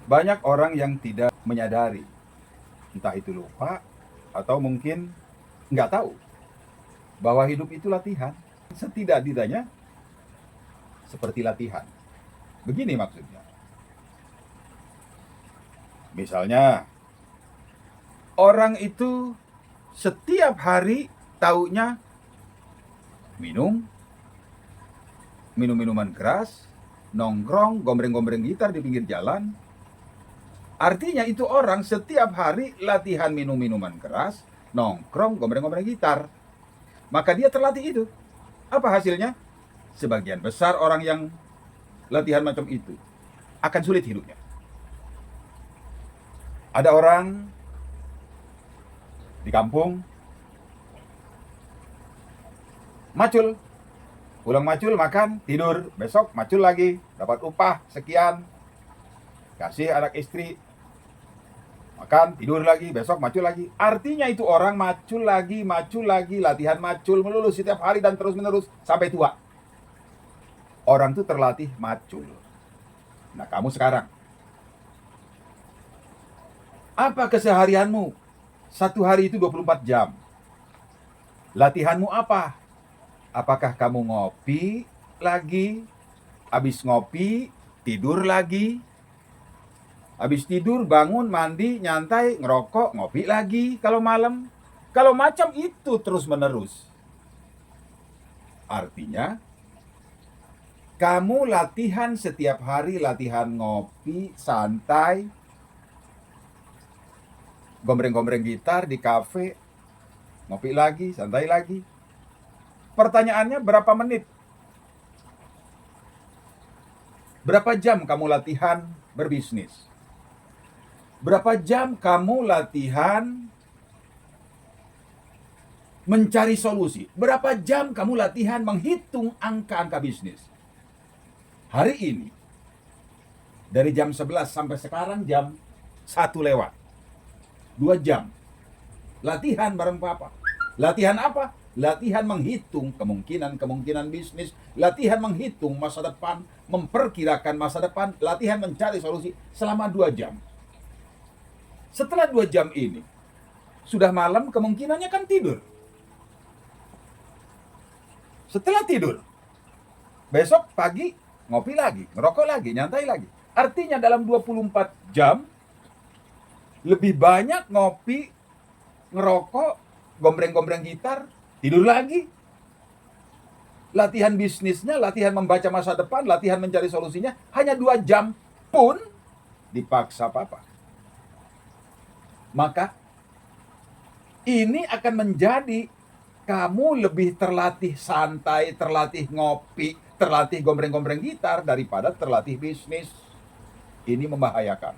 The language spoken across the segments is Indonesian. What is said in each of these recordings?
Banyak orang yang tidak menyadari, entah itu lupa atau mungkin nggak tahu bahwa hidup itu latihan. Setidak-tidaknya seperti latihan. Begini maksudnya. Misalnya, orang itu setiap hari taunya minum, minuman keras, nongkrong, gombreng-gombreng gitar di pinggir jalan. Artinya itu orang setiap hari latihan minum minuman keras, nongkrong, gombreng-gombreng gitar. Maka dia terlatih itu. Apa hasilnya? Sebagian besar orang yang latihan macam itu akan sulit hidupnya. Ada orang di kampung macul, pulang macul, makan, tidur, besok macul lagi, dapat upah sekian, kasih anak istri, makan, tidur lagi, besok macul lagi. Artinya itu orang macul lagi, latihan macul melulu setiap hari dan terus menerus sampai tua. Orang itu terlatih macul. Nah, kamu sekarang, apa keseharianmu? Satu hari itu 24 jam. Latihanmu apa? Apakah kamu ngopi lagi? Habis ngopi, tidur lagi. Habis tidur, bangun, mandi, nyantai, ngerokok, ngopi lagi kalau malam. Kalau macam itu terus-menerus, artinya kamu latihan setiap hari, latihan ngopi, santai, gombreng-gombreng gitar di kafe, ngopi lagi, santai lagi. Pertanyaannya, berapa menit? Berapa jam kamu latihan berbisnis? Berapa jam kamu latihan mencari solusi? Berapa jam kamu latihan menghitung angka-angka bisnis? Hari ini, dari jam 11 sampai sekarang jam 1 lewat. 2 jam. Latihan bareng Papa. Latihan apa? Latihan menghitung kemungkinan bisnis, latihan menghitung masa depan, memperkirakan masa depan, latihan mencari solusi selama 2 jam. Setelah 2 jam ini, sudah malam, kemungkinannya kan tidur. Setelah tidur, besok pagi ngopi lagi, ngerokok lagi, nyantai lagi. Artinya dalam 24 jam, lebih banyak ngopi, ngerokok, gombreng-gombreng gitar, tidur lagi. Latihan bisnisnya, latihan membaca masa depan, latihan mencari solusinya, hanya 2 jam pun dipaksa Papa. Maka ini akan menjadi kamu lebih terlatih santai, terlatih ngopi, terlatih gombreng-gombreng gitar daripada terlatih bisnis. Ini membahayakan.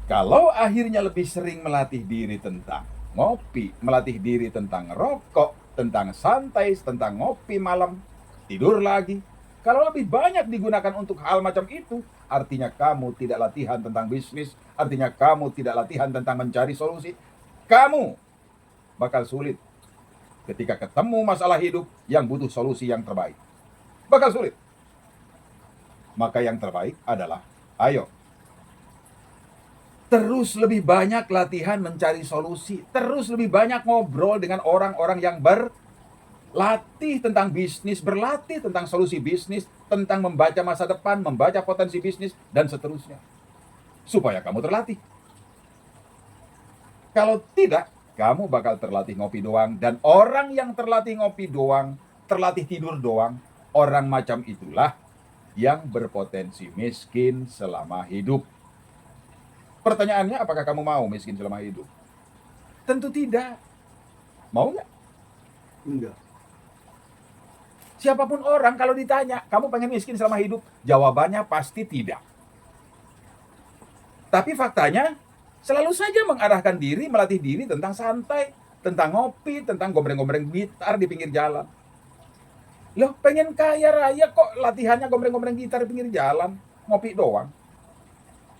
Kalau akhirnya lebih sering melatih diri tentang ngopi, melatih diri tentang rokok, tentang santai, tentang ngopi malam, tidur lagi. Kalau lebih banyak digunakan untuk hal macam itu, artinya kamu tidak latihan tentang bisnis, artinya kamu tidak latihan tentang mencari solusi. Kamu bakal sulit ketika ketemu masalah hidup yang butuh solusi yang terbaik. Bakal sulit. Maka yang terbaik adalah, ayo, terus lebih banyak latihan mencari solusi, terus lebih banyak ngobrol dengan orang-orang yang berlatih tentang bisnis, berlatih tentang solusi bisnis, tentang membaca masa depan, membaca potensi bisnis, dan seterusnya. Supaya kamu terlatih. Kalau tidak, kamu bakal terlatih ngopi doang, dan orang yang terlatih ngopi doang, terlatih tidur doang, orang macam itulah yang berpotensi miskin selama hidup. Pertanyaannya, apakah kamu mau miskin selama hidup? Tentu tidak. Mau nggak? Enggak. Siapapun orang kalau ditanya, kamu pengen miskin selama hidup? Jawabannya pasti tidak. Tapi faktanya, selalu saja mengarahkan diri, melatih diri tentang santai, tentang ngopi, tentang gombreng-gombreng gitar di pinggir jalan. Loh, pengen kaya raya kok latihannya gombreng-gombreng gitar di pinggir jalan, ngopi doang.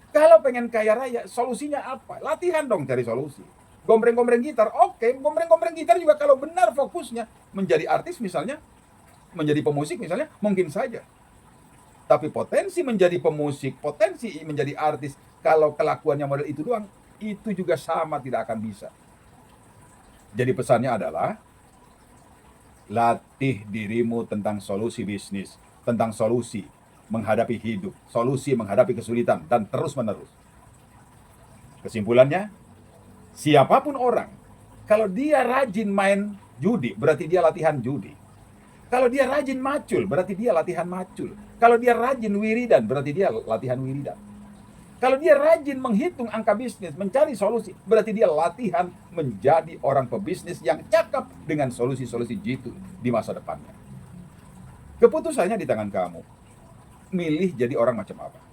Kalau pengen kaya raya, solusinya apa? Latihan dong cari solusi. Gombreng-gombreng gitar, oke. Gombreng-gombreng gitar juga kalau benar fokusnya menjadi artis misalnya, menjadi pemusik misalnya, mungkin saja. Tapi potensi menjadi pemusik, potensi menjadi artis, kalau kelakuannya model itu doang, itu juga sama tidak akan bisa. Jadi pesannya adalah, latih dirimu tentang solusi bisnis, tentang solusi menghadapi hidup, solusi menghadapi kesulitan, dan terus-menerus. Kesimpulannya, siapapun orang, kalau dia rajin main judi, berarti dia latihan judi. Kalau dia rajin macul, berarti dia latihan macul. Kalau dia rajin wiridan, berarti dia latihan wiridan. Kalau dia rajin menghitung angka bisnis, mencari solusi, berarti dia latihan menjadi orang pebisnis yang cakap dengan solusi-solusi jitu di masa depannya. Keputusannya di tangan kamu. Milih jadi orang macam apa.